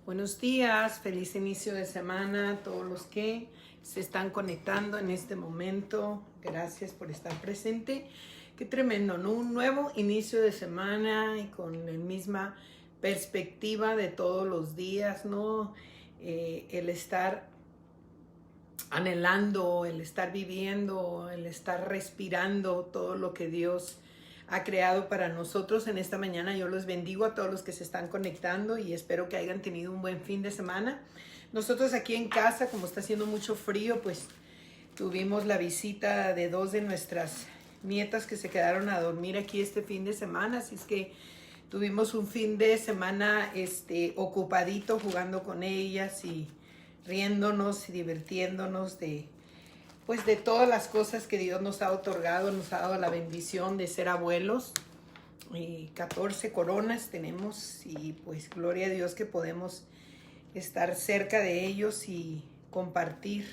Buenos días, feliz inicio de semana a todos los que se están conectando en este momento. Gracias por estar presente. Qué tremendo, ¿no? Un nuevo inicio de semana y con la misma perspectiva de todos los días, ¿no? El estar anhelando, el estar viviendo, el estar respirando todo lo que Dios ha creado para nosotros en esta mañana. Yo los bendigo a todos los que se están conectando y espero que hayan tenido un buen fin de semana. Nosotros aquí en casa, como está haciendo mucho frío, pues tuvimos la visita de dos de nuestras nietas que se quedaron a dormir aquí este fin de semana, así es que tuvimos un fin de semana ocupadito jugando con ellas y riéndonos y divirtiéndonos de todas las cosas que Dios nos ha otorgado. Nos ha dado la bendición de ser abuelos. 14 coronas tenemos y pues gloria a Dios que podemos estar cerca de ellos y compartir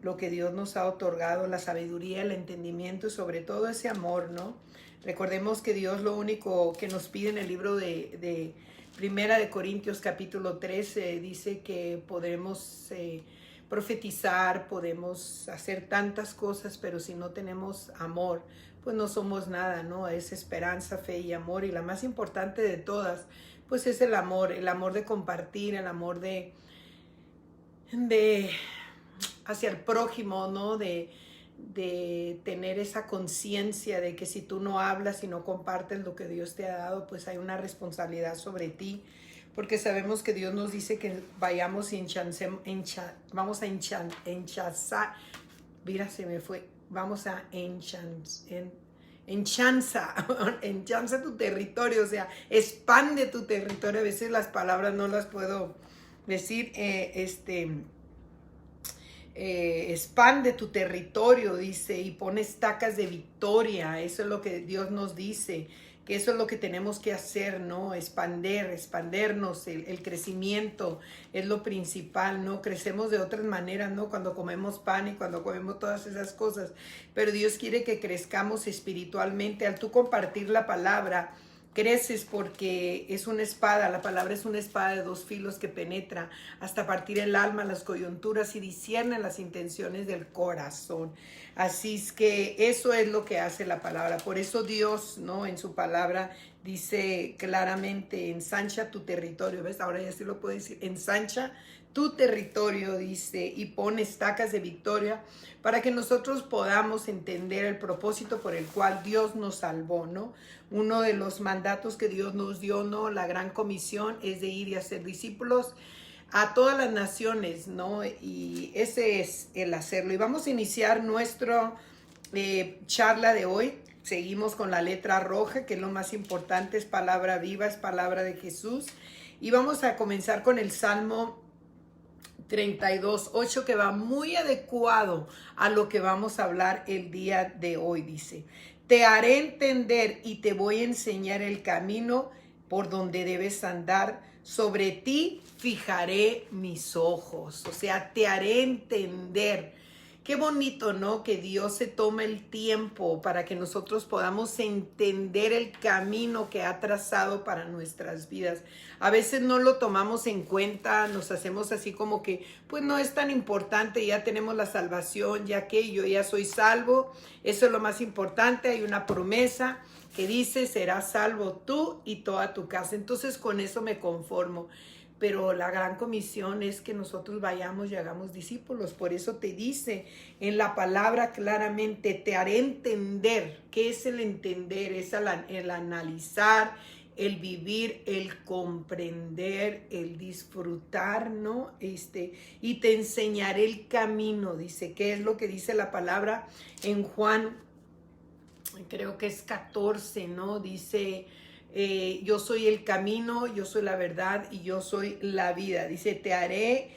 lo que Dios nos ha otorgado, la sabiduría, el entendimiento y sobre todo ese amor, ¿no? Recordemos que Dios lo único que nos pide en el libro de Primera de Corintios capítulo 13 dice que podemos profetizar, podemos hacer tantas cosas, pero si no tenemos amor, pues no somos nada, ¿no? Es esperanza, fe y amor, y la más importante de todas, pues es el amor de compartir, el amor de hacia el prójimo, ¿no? De tener esa conciencia de que si tú no hablas y no compartes lo que Dios te ha dado, pues hay una responsabilidad sobre ti, porque sabemos que Dios nos dice que vayamos y vamos a enchazar, mira, se me fue, vamos a enchanza tu territorio, o sea, expande tu territorio. A veces las palabras no las puedo decir, expande tu territorio, dice, y pone estacas de victoria. Eso es lo que Dios nos dice, que eso es lo que tenemos que hacer, ¿no? Expandernos, el crecimiento es lo principal, ¿no? Crecemos de otras maneras, ¿no? Cuando comemos pan y cuando comemos todas esas cosas, pero Dios quiere que crezcamos espiritualmente. Al tú compartir la palabra, creces porque es una espada. La palabra es una espada de dos filos que penetra hasta partir el alma, las coyunturas y discierne las intenciones del corazón. Así es que eso es lo que hace la palabra. Por eso Dios, ¿no? En su palabra dice claramente: ensancha tu territorio. ¿Ves? Ahora ya sí lo puedo decir. Ensancha tu territorio, dice, y pone estacas de victoria para que nosotros podamos entender el propósito por el cual Dios nos salvó, ¿no? Uno de los mandatos que Dios nos dio, ¿no? La gran comisión es de ir y hacer discípulos a todas las naciones, ¿no? Y ese es el hacerlo. Y vamos a iniciar nuestra charla de hoy. Seguimos con la letra roja, que es lo más importante, es palabra viva, es palabra de Jesús. Y vamos a comenzar con el Salmo 32:8, que va muy adecuado a lo que vamos a hablar el día de hoy. Dice: te haré entender y te voy a enseñar el camino por donde debes andar. Sobre ti fijaré mis ojos. O sea, te haré entender. Qué bonito, ¿no? Que Dios se tome el tiempo para que nosotros podamos entender el camino que ha trazado para nuestras vidas. A veces no lo tomamos en cuenta, nos hacemos así como que, pues no es tan importante, ya tenemos la salvación, ya que yo ya soy salvo, eso es lo más importante. Hay una promesa que dice: serás salvo tú y toda tu casa. Entonces con eso me conformo. Pero la gran comisión es que nosotros vayamos y hagamos discípulos. Por eso te dice en la palabra claramente: te haré entender. ¿Qué es el entender? Es el analizar, el vivir, el comprender, el disfrutar, ¿no? Y te enseñaré el camino. Dice, ¿qué es lo que dice la palabra en Juan? Creo que es 14, ¿no? Dice: yo soy el camino, yo soy la verdad y yo soy la vida. Dice: te haré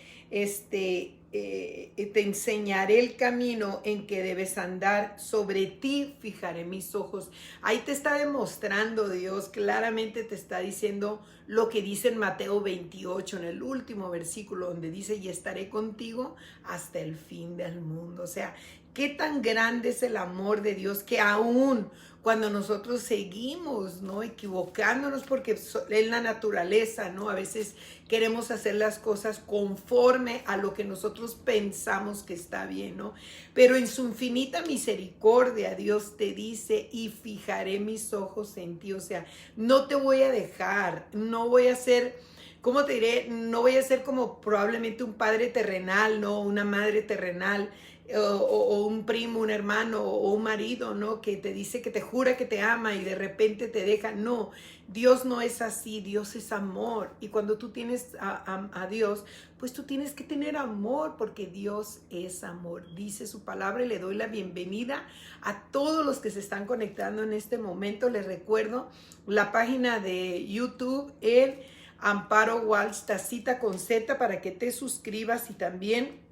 te enseñaré el camino en que debes andar, sobre ti fijaré mis ojos. Ahí te está demostrando Dios, claramente te está diciendo lo que dice en Mateo 28, en el último versículo, donde dice, y estaré contigo hasta el fin del mundo. O sea, qué tan grande es el amor de Dios, que aún cuando nosotros seguimos, ¿no?, equivocándonos, porque es la naturaleza, ¿no? A veces queremos hacer las cosas conforme a lo que nosotros pensamos que está bien, ¿no? Pero en su infinita misericordia, Dios te dice, y fijaré mis ojos en ti. O sea, no te voy a dejar, no voy a ser, ¿cómo te diré? No voy a ser como probablemente un padre terrenal, ¿no? Una madre terrenal, o un primo, un hermano o un marido, ¿no?, que te dice, que te jura que te ama y de repente te deja. No, Dios no es así, Dios es amor. Y cuando tú tienes a Dios, pues tú tienes que tener amor, porque Dios es amor. Dice su palabra, y le doy la bienvenida a todos los que se están conectando en este momento. Les recuerdo la página de YouTube, el Amparo Walsh, Tacita con Z, para que te suscribas. Y también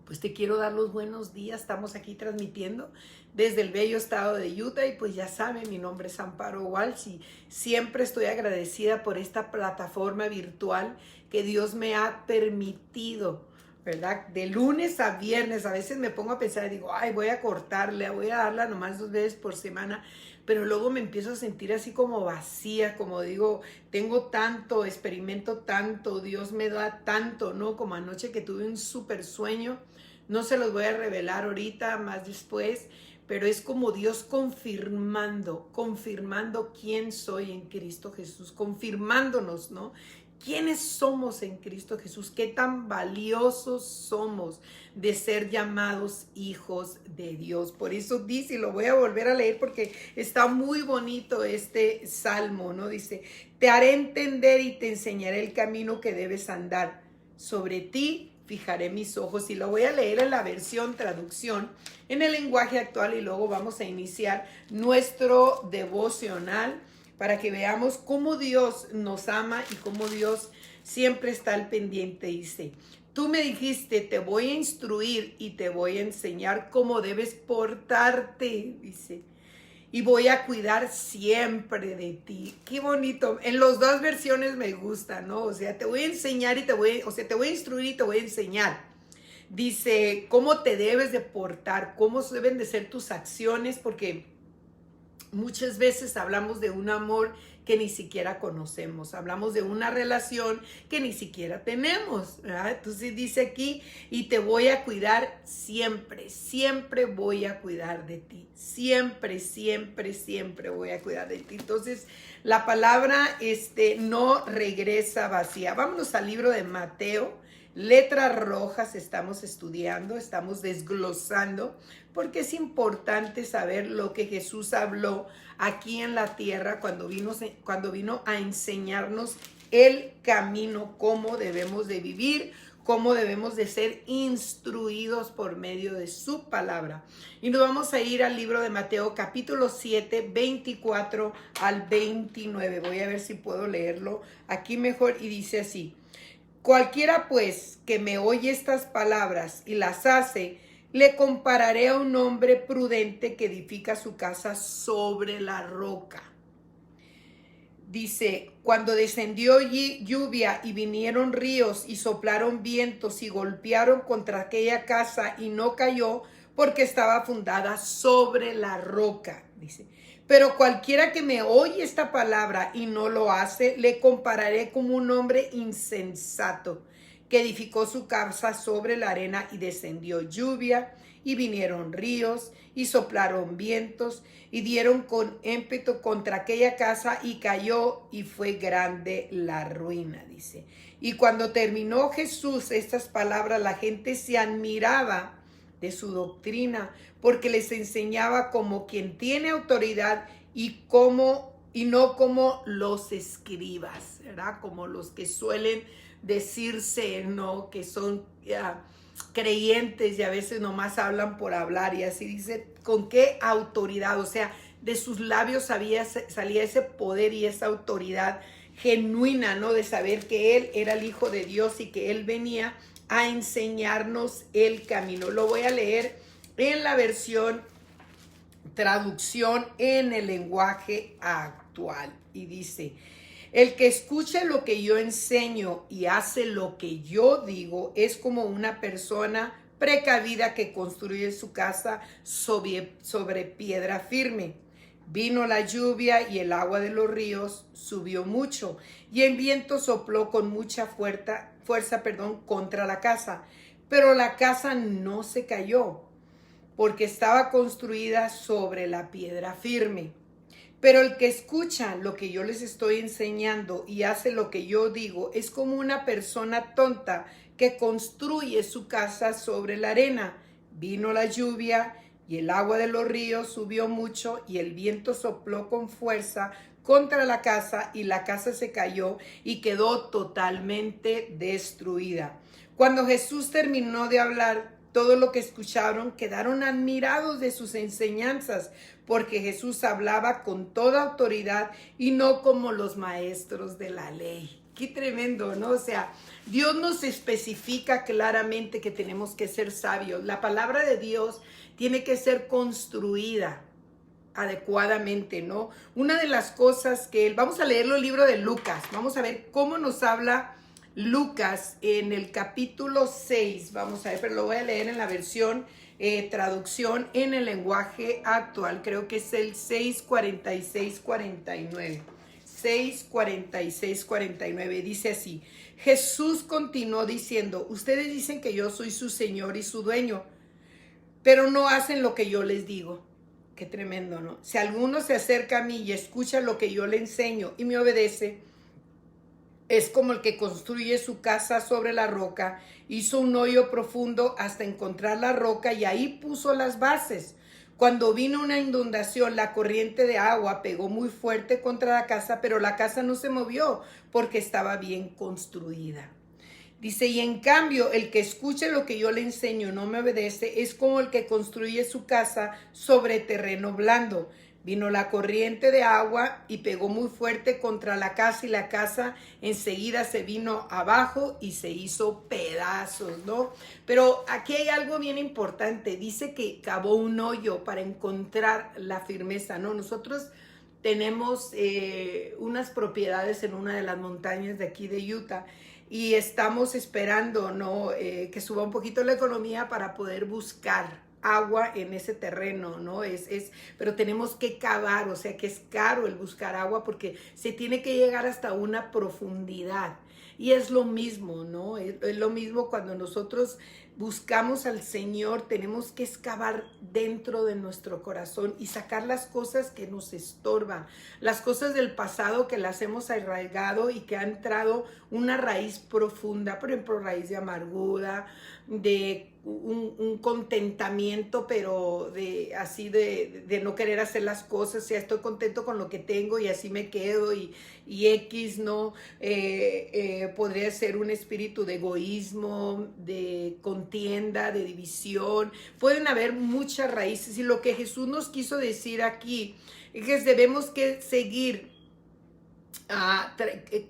pues te quiero dar los buenos días. Estamos aquí transmitiendo desde el bello estado de Utah, y pues ya saben, mi nombre es Amparo Walsh y siempre estoy agradecida por esta plataforma virtual que Dios me ha permitido, ¿verdad? De lunes a viernes. A veces me pongo a pensar y digo, ay, voy a cortarle, voy a darla nomás 2 veces por semana, pero luego me empiezo a sentir así como vacía, como digo, tengo tanto, experimento tanto, Dios me da tanto, ¿no? Como anoche que tuve un súper sueño. No se los voy a revelar ahorita, más después, pero es como Dios confirmando quién soy en Cristo Jesús, confirmándonos, ¿no? ¿Quiénes somos en Cristo Jesús? ¿Qué tan valiosos somos de ser llamados hijos de Dios? Por eso dice, y lo voy a volver a leer porque está muy bonito este salmo, ¿no? Dice, te haré entender y te enseñaré el camino que debes andar. Sobre ti fijaré mis ojos. Y lo voy a leer en la versión traducción, en el lenguaje actual, y luego vamos a iniciar nuestro devocional para que veamos cómo Dios nos ama y cómo Dios siempre está al pendiente. Dice, tú me dijiste, te voy a instruir y te voy a enseñar cómo debes portarte, dice, y voy a cuidar siempre de ti. Qué bonito. En las 2 versiones me gusta, ¿no? O sea, te voy a enseñar y te voy a instruir y te voy a enseñar. Dice, cómo te debes de portar, cómo deben de ser tus acciones, porque muchas veces hablamos de un amor que ni siquiera conocemos, hablamos de una relación que ni siquiera tenemos, ¿verdad? Entonces dice aquí, y te voy a cuidar siempre, siempre voy a cuidar de ti, siempre, siempre, siempre voy a cuidar de ti. Entonces la palabra no regresa vacía. Vámonos al libro de Mateo. Letras rojas estamos estudiando, estamos desglosando, porque es importante saber lo que Jesús habló aquí en la tierra cuando vino a enseñarnos el camino, cómo debemos de vivir, cómo debemos de ser instruidos por medio de su palabra. Y nos vamos a ir al libro de Mateo, capítulo 7, 24 al 29. Voy a ver si puedo leerlo aquí mejor, y dice así. Cualquiera pues que me oye estas palabras y las hace, le compararé a un hombre prudente que edifica su casa sobre la roca. Dice, cuando descendió lluvia y vinieron ríos y soplaron vientos y golpearon contra aquella casa y no cayó porque estaba fundada sobre la roca, dice. Pero cualquiera que me oye esta palabra y no lo hace, le compararé como un hombre insensato que edificó su casa sobre la arena, y descendió lluvia y vinieron ríos y soplaron vientos y dieron con ímpetu contra aquella casa y cayó, y fue grande la ruina, dice. Y cuando terminó Jesús estas palabras, la gente se admiraba de su doctrina, porque les enseñaba como quien tiene autoridad y no como los escribas, ¿verdad? Como los que suelen decirse, ¿no? Que son creyentes y a veces nomás hablan por hablar, y así dice, ¿con qué autoridad? O sea, de sus labios salía ese poder y esa autoridad. genuina, ¿no? De saber que Él era el Hijo de Dios y que Él venía a enseñarnos el camino. Lo voy a leer en la versión traducción en el lenguaje actual. Y dice: el que escucha lo que yo enseño y hace lo que yo digo es como una persona precavida que construye su casa sobre piedra firme. Vino la lluvia y el agua de los ríos subió mucho, y el viento sopló con mucha fuerza, contra la casa. Pero la casa no se cayó, porque estaba construida sobre la piedra firme. Pero el que escucha lo que yo les estoy enseñando y hace lo que yo digo es como una persona tonta que construye su casa sobre la arena. Vino la lluvia y el agua de los ríos subió mucho, y el viento sopló con fuerza contra la casa, y la casa se cayó y quedó totalmente destruida. Cuando Jesús terminó de hablar, todo lo que escucharon quedaron admirados de sus enseñanzas, porque Jesús hablaba con toda autoridad y no como los maestros de la ley. Qué tremendo, ¿no? O sea, Dios nos especifica claramente que tenemos que ser sabios. La palabra de Dios tiene que ser construida adecuadamente, ¿no? Una de las cosas que vamos a leer el libro de Lucas, vamos a ver cómo nos habla Lucas en el capítulo 6, vamos a ver, pero lo voy a leer en la versión traducción en el lenguaje actual, creo que es el 6:46-49. 6:46-49, dice así: Jesús continuó diciendo: ustedes dicen que yo soy su Señor y su dueño, pero no hacen lo que yo les digo. Qué tremendo, ¿no? Si alguno se acerca a mí y escucha lo que yo le enseño y me obedece, es como el que construye su casa sobre la roca. Hizo un hoyo profundo hasta encontrar la roca y ahí puso las bases. Cuando vino una inundación, la corriente de agua pegó muy fuerte contra la casa, pero la casa no se movió porque estaba bien construida. Dice: y en cambio, el que escuche lo que yo le enseño y no me obedece es como el que construye su casa sobre terreno blando. Vino la corriente de agua y pegó muy fuerte contra la casa, y la casa enseguida se vino abajo y se hizo pedazos, ¿no? Pero aquí hay algo bien importante. Dice que cavó un hoyo para encontrar la firmeza, ¿no? Nosotros tenemos unas propiedades en una de las montañas de aquí de Utah, y estamos esperando, ¿no? Que suba un poquito la economía para poder buscar agua en ese terreno, ¿no? Pero tenemos que cavar, o sea que es caro el buscar agua porque se tiene que llegar hasta una profundidad. Y es lo mismo, ¿no? Es lo mismo cuando nosotros buscamos al Señor, tenemos que excavar dentro de nuestro corazón y sacar las cosas que nos estorban, las cosas del pasado que las hemos arraigado y que ha entrado una raíz profunda, por ejemplo, raíz de amargura, de un contentamiento, pero de no querer hacer las cosas. O sea, estoy contento con lo que tengo y así me quedo, y X, ¿no? Podría ser un espíritu de egoísmo, de contienda, de división. Pueden haber muchas raíces, y lo que Jesús nos quiso decir aquí es que debemos que seguir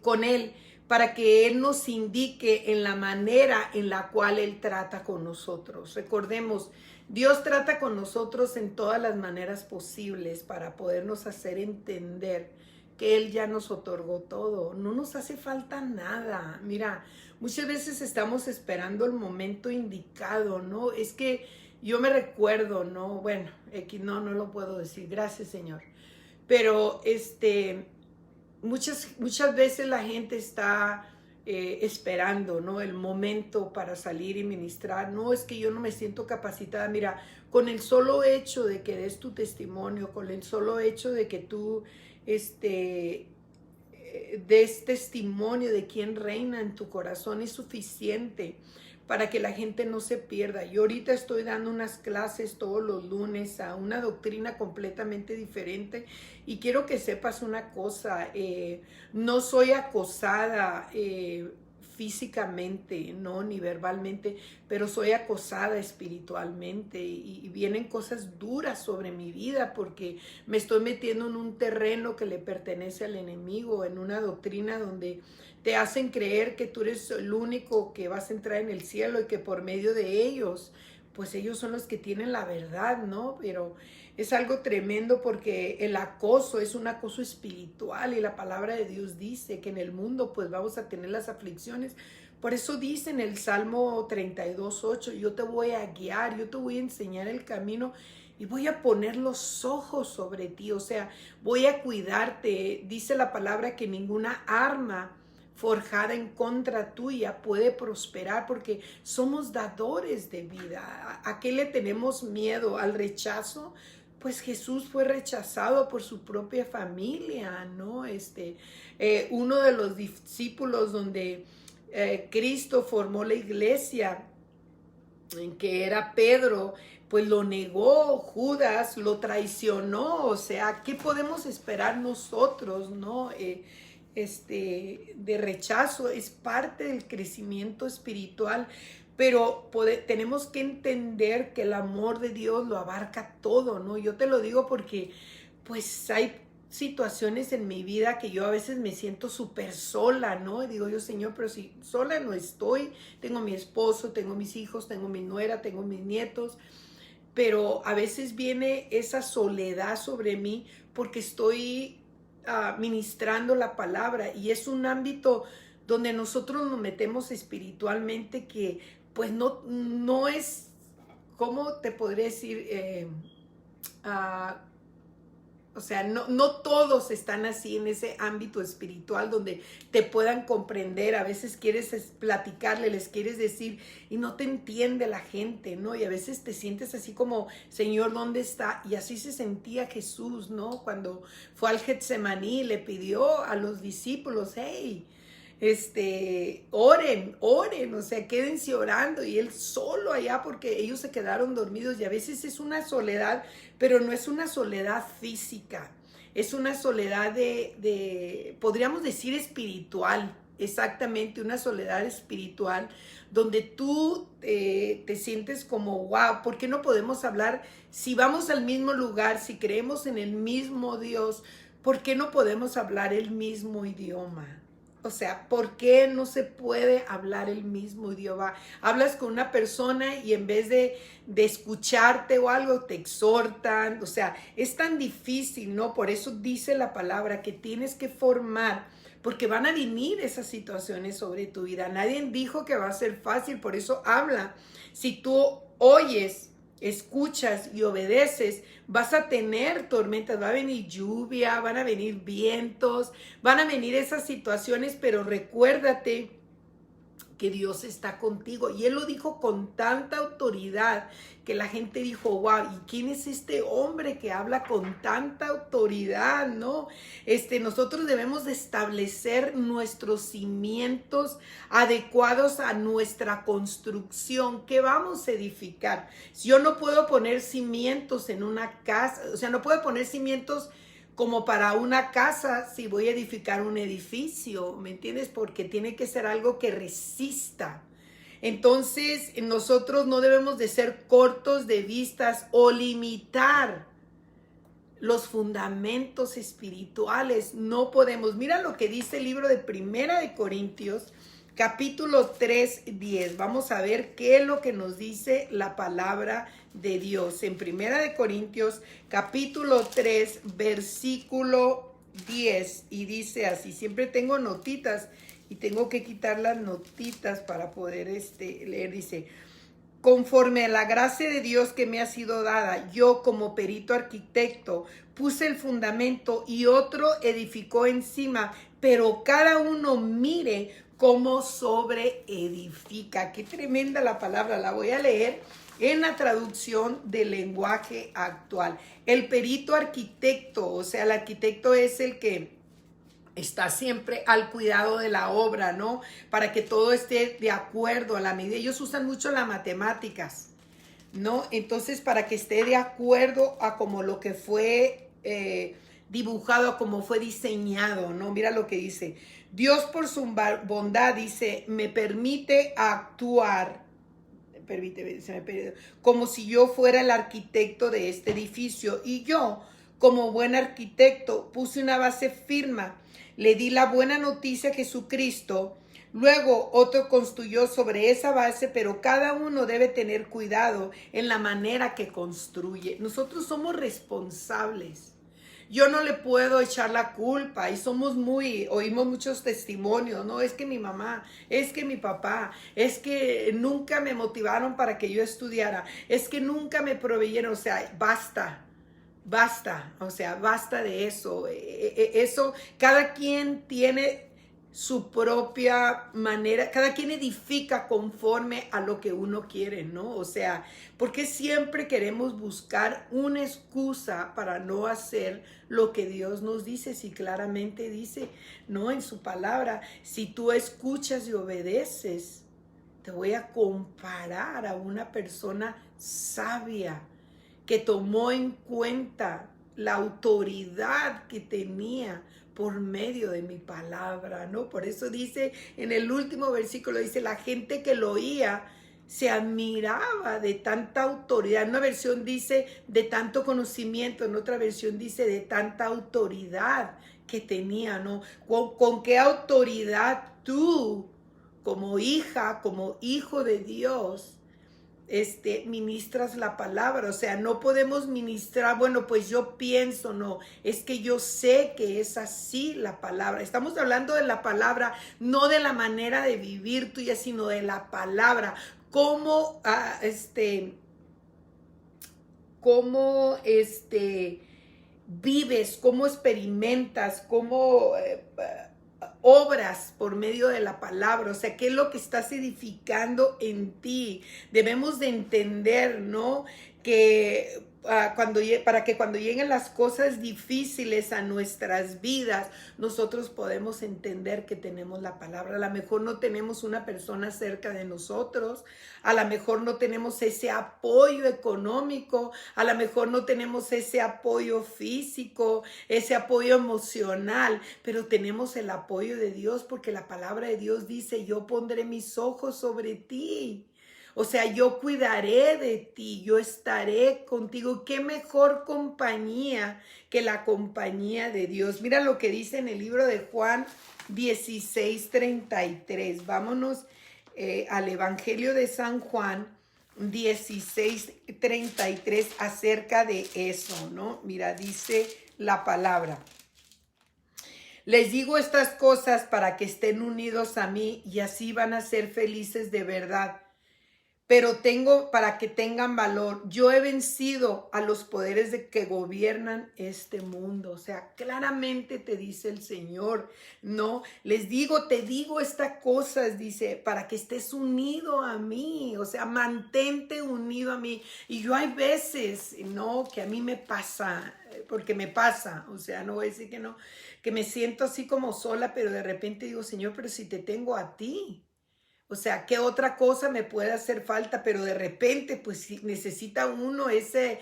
con Él, para que Él nos indique en la manera en la cual Él trata con nosotros. Recordemos, Dios trata con nosotros en todas las maneras posibles para podernos hacer entender que Él ya nos otorgó todo. No nos hace falta nada. Mira, muchas veces estamos esperando el momento indicado, ¿no? Es que yo me recuerdo, ¿no? Bueno, no lo puedo decir. Gracias, Señor. Pero muchas veces la gente está esperando, ¿no? El momento para salir y ministrar. No, es que yo no me siento capacitada. Mira, con el solo hecho de que des tu testimonio, con el solo hecho de que tú des testimonio de quién reina en tu corazón es suficiente para que la gente no se pierda. Yo ahorita estoy dando unas clases todos los lunes a una doctrina completamente diferente, y quiero que sepas una cosa: no soy acosada físicamente, no ni verbalmente, pero soy acosada espiritualmente y vienen cosas duras sobre mi vida porque me estoy metiendo en un terreno que le pertenece al enemigo, en una doctrina donde te hacen creer que tú eres el único que vas a entrar en el cielo y que por medio de ellos, pues ellos son los que tienen la verdad, ¿no? Pero es algo tremendo porque el acoso es un acoso espiritual y la palabra de Dios dice que en el mundo pues vamos a tener las aflicciones. Por eso dice en el Salmo 32:8, yo te voy a guiar, yo te voy a enseñar el camino y voy a poner los ojos sobre ti, o sea, voy a cuidarte. Dice la palabra que ninguna arma forjada en contra tuya puede prosperar porque somos dadores de vida. ¿A qué le tenemos miedo? ¿Al rechazo? Pues Jesús fue rechazado por su propia familia, ¿no? Uno de los discípulos donde Cristo formó la iglesia, en que era Pedro, pues lo negó, Judas lo traicionó. O sea, ¿qué podemos esperar nosotros, no? De rechazo, es parte del crecimiento espiritual, pero tenemos que entender que el amor de Dios lo abarca todo, ¿no? Yo te lo digo porque pues hay situaciones en mi vida que yo a veces me siento súper sola, ¿no? Y digo yo, Señor, pero si sola no estoy, tengo mi esposo, tengo mis hijos, tengo mi nuera, tengo mis nietos, pero a veces viene esa soledad sobre mí porque estoy ministrando la palabra y es un ámbito donde nosotros nos metemos espiritualmente que pues no es, ¿cómo te podría decir? O sea, no todos están así en ese ámbito espiritual donde te puedan comprender. A veces quieres platicarle, les quieres decir y no te entiende la gente, ¿no? Y a veces te sientes así como, Señor, ¿dónde está? Y así se sentía Jesús, ¿no? Cuando fue al Getsemaní, le pidió a los discípulos, hey, oren, o sea, quédense orando, y él solo allá porque ellos se quedaron dormidos. Y a veces es una soledad, pero no es una soledad física, es una soledad podríamos decir espiritual, exactamente, una soledad espiritual, donde tú te sientes como, wow, ¿por qué no podemos hablar? Si vamos al mismo lugar, si creemos en el mismo Dios, ¿por qué no podemos hablar el mismo idioma? O sea, ¿por qué no se puede hablar el mismo idioma? Hablas con una persona y en vez de escucharte o algo, te exhortan. O sea, es tan difícil, ¿no? Por eso dice la palabra que tienes que formar, porque van a venir esas situaciones sobre tu vida. Nadie dijo que va a ser fácil, por eso habla. Si tú oyes, escuchas y obedeces, vas a tener tormentas, va a venir lluvia, van a venir vientos, van a venir esas situaciones, pero recuérdate que Dios está contigo. Y él lo dijo con tanta autoridad que la gente dijo, wow, ¿y quién es este hombre que habla con tanta autoridad, no? Nosotros debemos de establecer nuestros cimientos adecuados a nuestra construcción. ¿Qué vamos a edificar? Si yo no puedo poner cimientos en una casa, o sea, no puedo poner cimientos como para una casa si voy a edificar un edificio, ¿me entiendes? Porque tiene que ser algo que resista. Entonces, nosotros no debemos de ser cortos de vistas o limitar los fundamentos espirituales. No podemos. Mira lo que dice el libro de Primera de Corintios, capítulo 3:10. Vamos a ver qué es lo que nos dice la palabra de Dios. En Primera de Corintios, capítulo 3, versículo 10. Y dice así, siempre tengo notitas y tengo que quitar las notitas para poder leer. Dice, conforme a la gracia de Dios que me ha sido dada, yo como perito arquitecto puse el fundamento y otro edificó encima, pero cada uno mire cómo sobre edifica. Qué tremenda la palabra, la voy a leer en la traducción del lenguaje actual. El perito arquitecto, o sea, el arquitecto es el que está siempre al cuidado de la obra, ¿no? Para que todo esté de acuerdo a la medida. Ellos usan mucho las matemáticas, ¿no? Entonces, para que esté de acuerdo a como lo que fue dibujado, como fue diseñado, ¿no? Mira lo que dice. Dios por su bondad, dice, me permite actuar, como si yo fuera el arquitecto de este edificio. Y yo, como buen arquitecto, puse una base firme. Le di la buena noticia a Jesucristo. Luego otro construyó sobre esa base, pero cada uno debe tener cuidado en la manera que construye. Nosotros somos responsables. Yo no le puedo echar la culpa y oímos muchos testimonios, no, es que mi mamá, es que mi papá, es que nunca me motivaron para que yo estudiara, es que nunca me proveyeron, o sea, basta. Basta, o sea, basta de eso. Eso, cada quien tiene su propia manera, cada quien edifica conforme a lo que uno quiere, ¿no? O sea, porque siempre queremos buscar una excusa para no hacer lo que Dios nos dice, si claramente dice, ¿no? En su palabra, si tú escuchas y obedeces, te voy a comparar a una persona sabia que tomó en cuenta la autoridad que tenía por medio de mi palabra, ¿no? Por eso dice en el último versículo, dice, la gente que lo oía se admiraba de tanta autoridad. En una versión dice de tanto conocimiento, en otra versión dice de tanta autoridad que tenía, ¿no? ¿Con qué autoridad tú, como hija, como hijo de Dios, ministras la palabra? O sea, no podemos ministrar, bueno, pues yo pienso, no, es que yo sé que es así la palabra. Estamos hablando de la palabra, no de la manera de vivir tuya, sino de la palabra. Cómo, vives, cómo experimentas, cómo obras por medio de la palabra, o sea, qué es lo que estás edificando en ti. Debemos de entender, ¿no? Que para que cuando lleguen las cosas difíciles a nuestras vidas, nosotros podemos entender que tenemos la palabra. A lo mejor no tenemos una persona cerca de nosotros, a lo mejor no tenemos ese apoyo económico, a lo mejor no tenemos ese apoyo físico, ese apoyo emocional, pero tenemos el apoyo de Dios, porque la palabra de Dios dice, yo pondré mis ojos sobre ti. O sea, yo cuidaré de ti, yo estaré contigo. ¿Qué mejor compañía que la compañía de Dios? Mira lo que dice en el libro de Juan 16:33. Vámonos al Evangelio de San Juan 16:33 acerca de eso, ¿no? Mira, dice la palabra. Les digo estas cosas para que estén unidos a mí y así van a ser felices de verdad. Pero para que tengan valor, yo he vencido a los poderes que gobiernan este mundo. O sea, claramente te dice el Señor, ¿no? Te digo estas cosas, dice, para que estés unido a mí. O sea, mantente unido a mí. Y yo hay veces, ¿no? Que a mí me pasa, porque me pasa. O sea, no voy a decir que no, que me siento así como sola, pero de repente digo, Señor, pero si te tengo a ti. O sea, ¿qué otra cosa me puede hacer falta? Pero de repente, pues si necesita uno hey,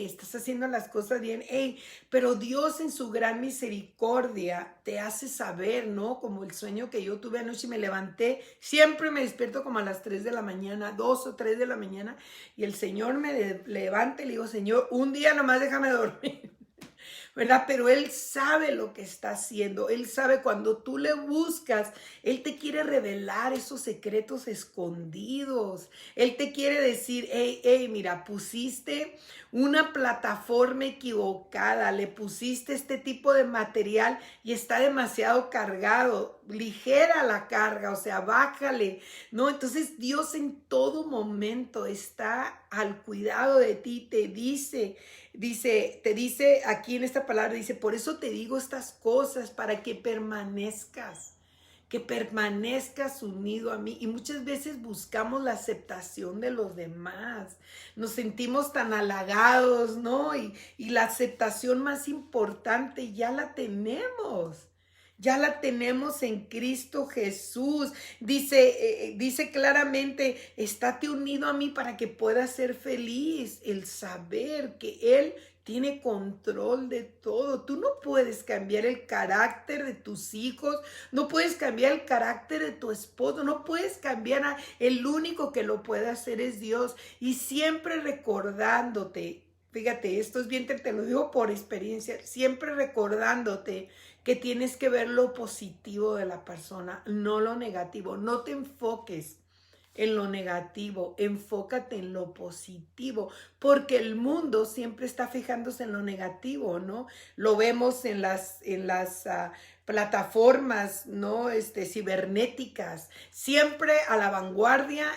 estás haciendo las cosas bien, hey, pero Dios en su gran misericordia te hace saber, ¿no? Como el sueño que yo tuve anoche y me levanté, siempre me despierto como a las 3 de la mañana, 2 o 3 de la mañana, y el Señor me levanta y le digo, Señor, un día nomás déjame dormir. ¿Verdad? Pero Él sabe lo que está haciendo. Él sabe cuando tú le buscas, Él te quiere revelar esos secretos escondidos. Él te quiere decir, hey, mira, pusiste una plataforma equivocada, le pusiste este tipo de material y está demasiado cargado. Ligera la carga, o sea, bájale, ¿no? Entonces Dios en todo momento está al cuidado de ti, te dice aquí en esta palabra, dice, por eso te digo estas cosas, para que permanezcas unido a mí. Y muchas veces buscamos la aceptación de los demás, nos sentimos tan halagados, ¿no? Y la aceptación más importante ya la tenemos. Ya la tenemos en Cristo Jesús. Dice claramente, estate unido a mí para que puedas ser feliz. El saber que Él tiene control de todo. Tú no puedes cambiar el carácter de tus hijos, no puedes cambiar el carácter de tu esposo, no puedes cambiar el único que lo puede hacer es Dios. Y siempre recordándote, fíjate, esto es bien, te lo digo por experiencia, siempre recordándote que tienes que ver lo positivo de la persona, no lo negativo. No te enfoques en lo negativo, enfócate en lo positivo, porque el mundo siempre está fijándose en lo negativo, ¿no? Lo vemos en las plataformas, ¿no? Cibernéticas, siempre a la vanguardia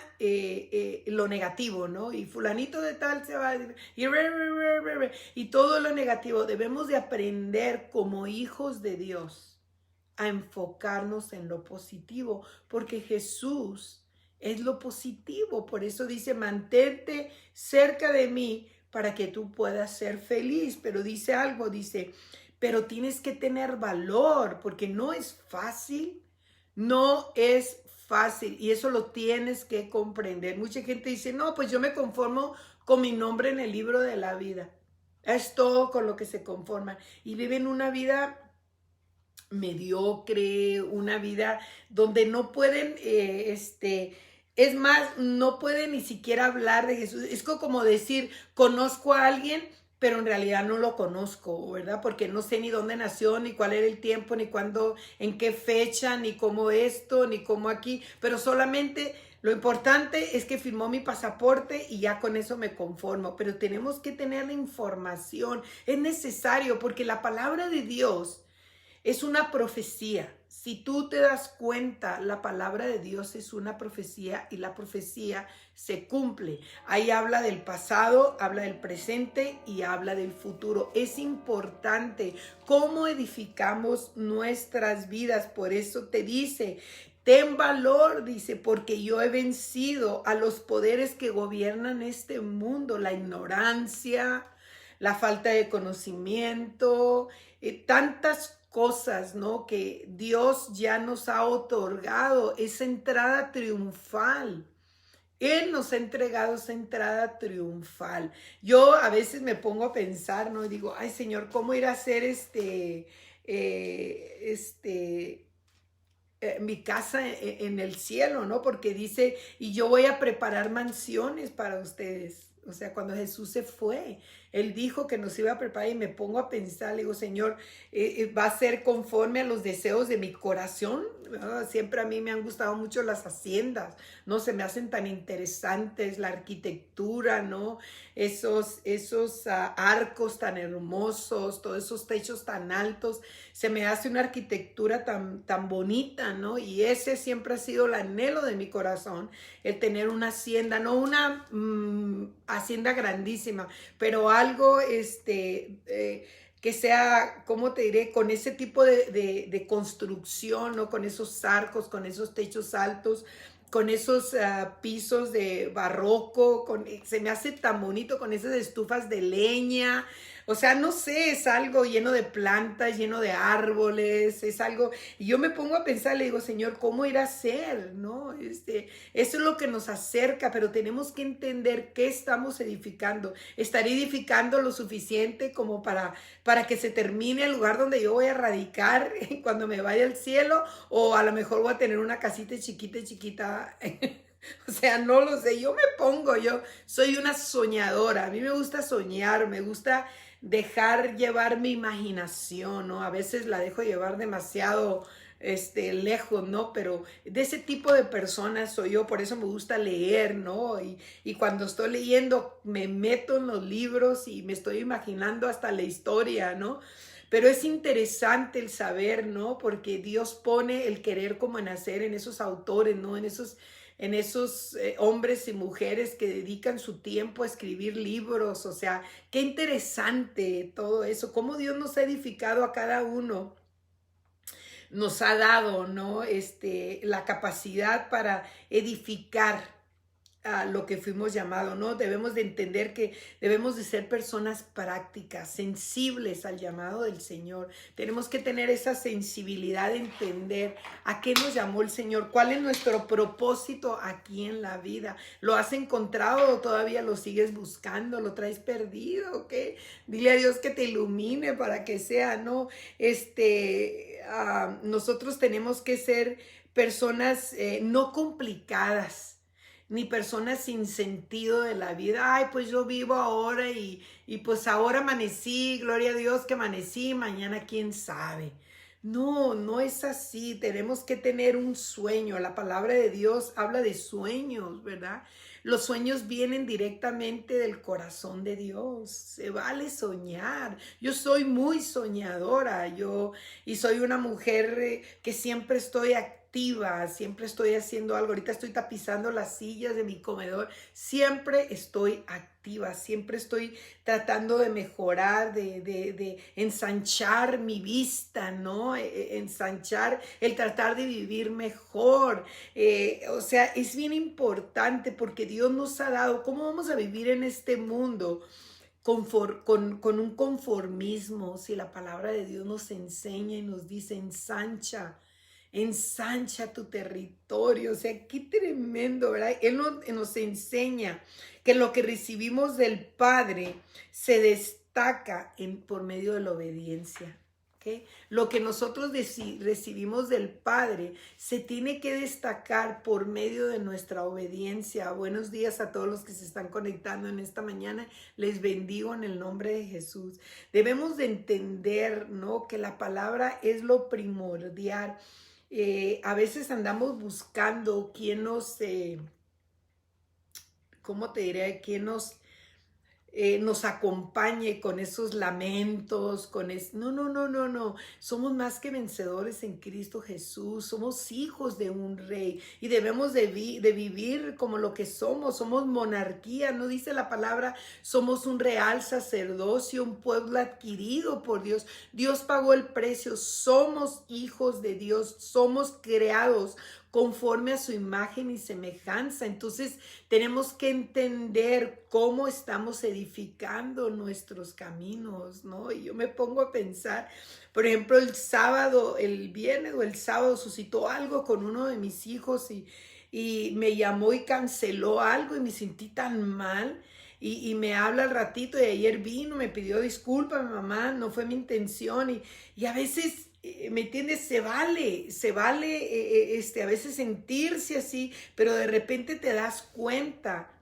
lo negativo, ¿no? Y fulanito de tal se va y todo lo negativo. Debemos de aprender como hijos de Dios a enfocarnos en lo positivo, porque Jesús es lo positivo. Por eso dice, mantente cerca de mí para que tú puedas ser feliz. Pero dice algo, dice, pero tienes que tener valor, porque no es fácil, no es fácil. Y eso lo tienes que comprender. Mucha gente dice, no, pues yo me conformo con mi nombre en el libro de la vida. Es todo con lo que se conforman. Y viven una vida mediocre, una vida donde no pueden, es más, no pueden ni siquiera hablar de Jesús. Es como decir, conozco a alguien, pero en realidad no lo conozco, ¿verdad? Porque no sé ni dónde nació, ni cuál era el tiempo, ni cuándo, en qué fecha, ni cómo esto, ni cómo aquí, pero solamente lo importante es que firmó mi pasaporte y ya con eso me conformo. Pero tenemos que tener la información, es necesario, porque la palabra de Dios es una profecía. Si tú te das cuenta, la palabra de Dios es una profecía y la profecía se cumple. Ahí habla del pasado, habla del presente y habla del futuro. Es importante cómo edificamos nuestras vidas. Por eso te dice, ten valor, dice, porque yo he vencido a los poderes que gobiernan este mundo, la ignorancia, la falta de conocimiento, tantas cosas, ¿no? Que Dios ya nos ha otorgado esa entrada triunfal. Él nos ha entregado esa entrada triunfal. Yo a veces me pongo a pensar, ¿no? Y digo, ay Señor, ¿cómo ir a hacer mi casa en el cielo, ¿no? Porque dice, y yo voy a preparar mansiones para ustedes. O sea, cuando Jesús se fue, Él dijo que nos iba a preparar y me pongo a pensar, le digo, Señor, ¿va a ser conforme a los deseos de mi corazón? ¿Verdad? Siempre a mí me han gustado mucho las haciendas, ¿no? Se me hacen tan interesantes, la arquitectura, ¿no? Esos arcos tan hermosos, todos esos techos tan altos, se me hace una arquitectura tan bonita, ¿no? Y ese siempre ha sido el anhelo de mi corazón, el tener una hacienda, no una hacienda grandísima, pero algo que sea, ¿cómo te diré? Con ese tipo de construcción, ¿no? Con esos arcos, con esos techos altos, con esos pisos de barroco, se me hace tan bonito con esas estufas de leña. O sea, no sé, es algo lleno de plantas, lleno de árboles, es algo, y yo me pongo a pensar, le digo, Señor, ¿cómo ir a ser? ¿No? Eso es lo que nos acerca, pero tenemos que entender qué estamos edificando. ¿Estaré edificando lo suficiente como para que se termine el lugar donde yo voy a radicar cuando me vaya al cielo? O a lo mejor voy a tener una casita chiquita, chiquita. O sea, no lo sé, yo soy una soñadora, a mí me gusta soñar, me gusta dejar llevar mi imaginación, ¿no? A veces la dejo llevar demasiado lejos, ¿no? Pero de ese tipo de personas soy yo, por eso me gusta leer, ¿no? Y cuando estoy leyendo me meto en los libros y me estoy imaginando hasta la historia, ¿no? Pero es interesante el saber, ¿no? Porque Dios pone el querer como en hacer en esos autores, ¿no? En esos hombres y mujeres que dedican su tiempo a escribir libros. O sea, qué interesante todo eso, cómo Dios nos ha edificado a cada uno, nos ha dado, ¿no? La capacidad para edificar a lo que fuimos llamados, ¿no? Debemos de entender que debemos de ser personas prácticas, sensibles al llamado del Señor. Tenemos que tener esa sensibilidad de entender a qué nos llamó el Señor, cuál es nuestro propósito aquí en la vida. ¿Lo has encontrado o todavía lo sigues buscando? ¿Lo traes perdido? ¿Ok? Dile a Dios que te ilumine para que sea, ¿no? Nosotros tenemos que ser personas no complicadas, ni personas sin sentido de la vida. Ay, pues yo vivo ahora y pues ahora amanecí, gloria a Dios que amanecí, mañana quién sabe. No, no es así. Tenemos que tener un sueño. La palabra de Dios habla de sueños, ¿verdad? Los sueños vienen directamente del corazón de Dios. Se vale soñar. Yo soy muy soñadora. Y soy una mujer que siempre estoy activa, siempre estoy haciendo algo. Ahorita estoy tapizando las sillas de mi comedor. Siempre estoy activa, siempre estoy tratando de mejorar, de ensanchar mi vista, ¿no? Ensanchar, el tratar de vivir mejor. O sea, es bien importante porque Dios nos ha dado, ¿cómo vamos a vivir en este mundo? Con un conformismo, si la palabra de Dios nos enseña y nos dice ensancha tu territorio. O sea, qué tremendo, ¿verdad? Él nos enseña que lo que recibimos del Padre se destaca por medio de la obediencia. ¿Okay? Lo que nosotros recibimos del Padre se tiene que destacar por medio de nuestra obediencia. Buenos días a todos los que se están conectando en esta mañana. Les bendigo en el nombre de Jesús. Debemos de entender, ¿no?, que la palabra es lo primordial. A veces andamos buscando quién nos, ¿cómo te diré? Quién nos acompañe con esos lamentos, no. Somos más que vencedores en Cristo Jesús. Somos hijos de un rey y debemos de vivir como lo que somos. Somos monarquía, ¿no dice la palabra? Somos un real sacerdocio, un pueblo adquirido por Dios. Dios pagó el precio. Somos hijos de Dios. Somos creados conforme a su imagen y semejanza. Entonces tenemos que entender cómo estamos edificando nuestros caminos, ¿no? Y yo me pongo a pensar, por ejemplo, el viernes o el sábado suscitó algo con uno de mis hijos y me llamó y canceló algo y me sentí tan mal. Y me habla al ratito y ayer vino, me pidió disculpas, mamá, no fue mi intención. Y a veces, ¿me entiendes? Se vale a veces sentirse así, pero de repente te das cuenta,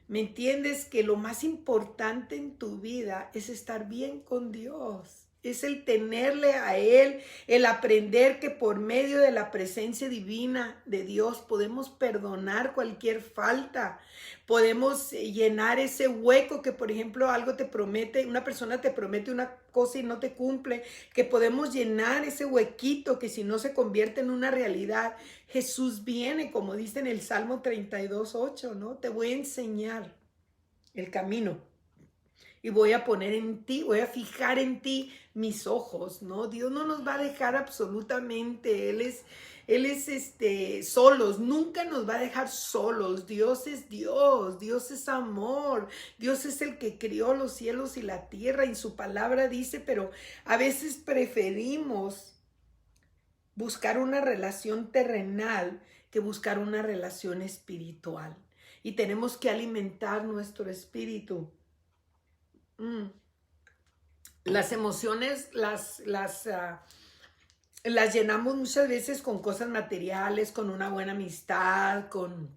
¿me entiendes? Que lo más importante en tu vida es estar bien con Dios. Es el tenerle a Él, el aprender que por medio de la presencia divina de Dios podemos perdonar cualquier falta. Podemos llenar ese hueco que, por ejemplo, algo te promete, una persona te promete una cosa y no te cumple, que podemos llenar ese huequito que si no se convierte en una realidad, Jesús viene, como dice en el Salmo 32:8, ¿no? Te voy a enseñar el camino. Y voy a poner en ti, voy a fijar en ti mis ojos, ¿no? Dios no nos va a dejar absolutamente. Él es solos, nunca nos va a dejar solos. Dios es Dios, Dios es amor, Dios es el que crió los cielos y la tierra y su palabra dice, pero a veces preferimos buscar una relación terrenal que buscar una relación espiritual. Y tenemos que alimentar nuestro espíritu. Las emociones las llenamos muchas veces con cosas materiales, con una buena amistad, con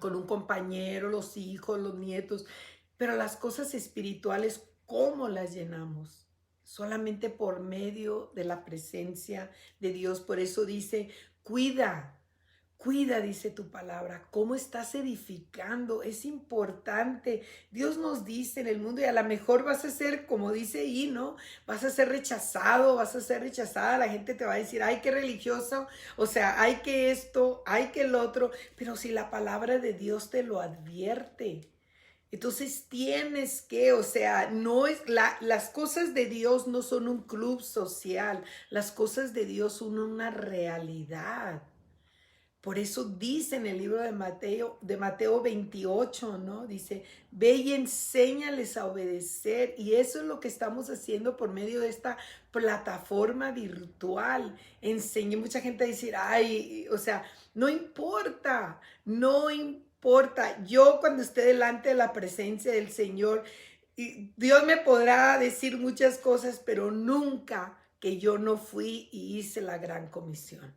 un compañero, los hijos, los nietos, pero las cosas espirituales, ¿cómo las llenamos? Solamente por medio de la presencia de Dios. Por eso dice, cuida, dice tu palabra, cómo estás edificando, es importante. Dios nos dice en el mundo y a lo mejor vas a ser, como dice ahí, ¿no? Vas a ser rechazado, vas a ser rechazada, la gente te va a decir, ay, qué religioso, o sea, ay, que esto, ay, que el otro, pero si la palabra de Dios te lo advierte, entonces tienes que, o sea, las cosas de Dios no son un club social, las cosas de Dios son una realidad. Por eso dice en el libro de Mateo 28, ¿no? Dice, ve y enséñales a obedecer. Y eso es lo que estamos haciendo por medio de esta plataforma virtual. Enseñé mucha gente a decir, ay, o sea, no importa, no importa. Yo cuando esté delante de la presencia del Señor, Dios me podrá decir muchas cosas, pero nunca que yo no fui y hice la gran comisión.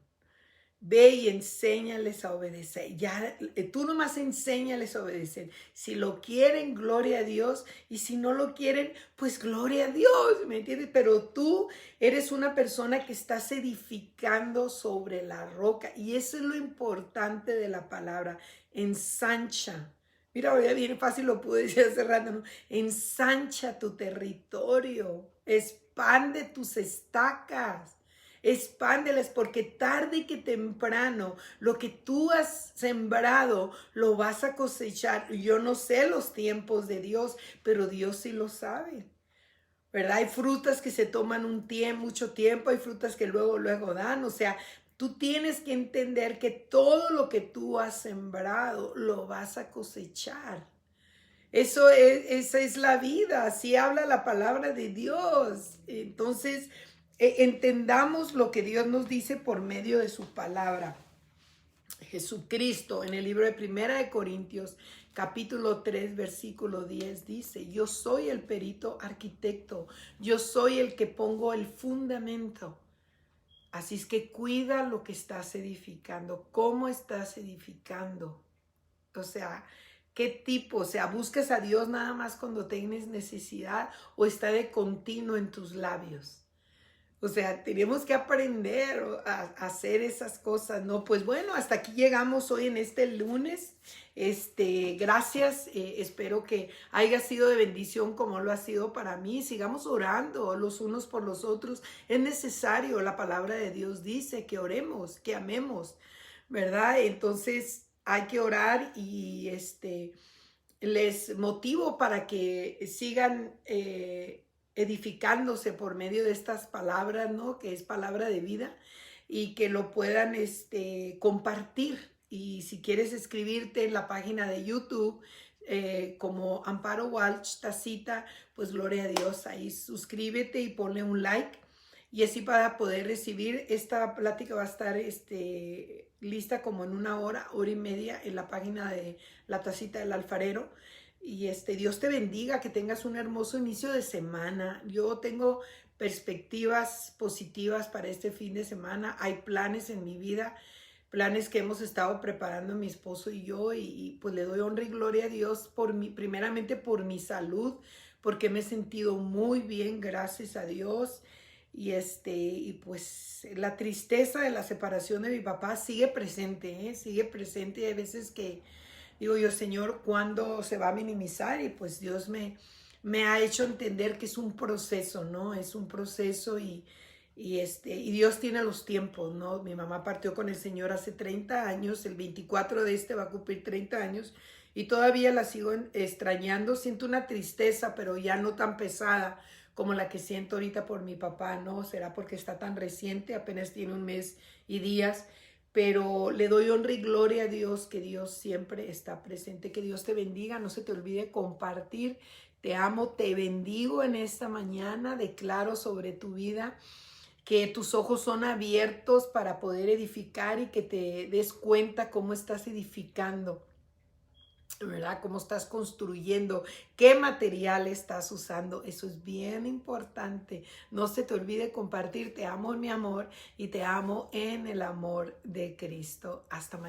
Ve y enséñales a obedecer. Ya, tú nomás enséñales a obedecer. Si lo quieren, gloria a Dios. Y si no lo quieren, pues gloria a Dios, ¿me entiendes? Pero tú eres una persona que estás edificando sobre la roca. Y eso es lo importante de la palabra. Ensancha. Mira, ahora bien fácil lo pude decir hace rato, ¿no? Ensancha tu territorio. Expande tus estacas. Expándeles, porque tarde que temprano lo que tú has sembrado lo vas a cosechar. Yo no sé los tiempos de Dios, pero Dios sí lo sabe, ¿verdad? Hay frutas que se toman mucho tiempo, hay frutas que luego dan. O sea, tú tienes que entender que todo lo que tú has sembrado lo vas a cosechar. Esa es la vida, así habla la palabra de Dios. Entonces, entendamos lo que Dios nos dice por medio de su palabra. Jesucristo en el libro de Primera de Corintios, capítulo 3, versículo 10 dice, yo soy el perito arquitecto, yo soy el que pongo el fundamento. Así es que cuida lo que estás edificando, cómo estás edificando. O sea, ¿qué tipo? O sea, ¿buscas a Dios nada más cuando tienes necesidad o está de continuo en tus labios? O sea, tenemos que aprender a hacer esas cosas, ¿no? Pues bueno, hasta aquí llegamos hoy en este lunes. Gracias, espero que haya sido de bendición como lo ha sido para mí. Sigamos orando los unos por los otros. Es necesario, la palabra de Dios dice que oremos, que amemos, ¿verdad? Entonces hay que orar y les motivo para que sigan edificándose por medio de estas palabras, ¿no? Que es palabra de vida y que lo puedan compartir. Y si quieres escribirte en la página de YouTube como Amparo Walsh Tacita, pues gloria a Dios, ahí suscríbete y ponle un like. Y así para poder recibir esta plática va a estar lista como en una hora y media en la página de La Tacita del Alfarero. Y Dios te bendiga, que tengas un hermoso inicio de semana. Yo tengo perspectivas positivas para este fin de semana. Hay planes en mi vida, planes que hemos estado preparando mi esposo y yo. Y pues le doy honra y gloria a Dios primeramente por mi salud, porque me he sentido muy bien, gracias a Dios. Y pues la tristeza de la separación de mi papá sigue presente, sigue presente. Y hay veces que digo yo, Señor, ¿cuándo se va a minimizar? Y pues Dios me ha hecho entender que es un proceso, ¿no? Es un proceso y Dios tiene los tiempos, ¿no? Mi mamá partió con el Señor hace 30 años, el 24 de va a cumplir 30 años y todavía la sigo extrañando. Siento una tristeza, pero ya no tan pesada como la que siento ahorita por mi papá, ¿no? Será porque está tan reciente, apenas tiene un mes y días. Pero le doy honra y gloria a Dios, que Dios siempre está presente, que Dios te bendiga, no se te olvide compartir, te amo, te bendigo en esta mañana, declaro sobre tu vida que tus ojos son abiertos para poder edificar y que te des cuenta cómo estás edificando, ¿verdad? Cómo estás construyendo, qué material estás usando. Eso es bien importante. No se te olvide compartir. Te amo en mi amor y te amo en el amor de Cristo. Hasta mañana.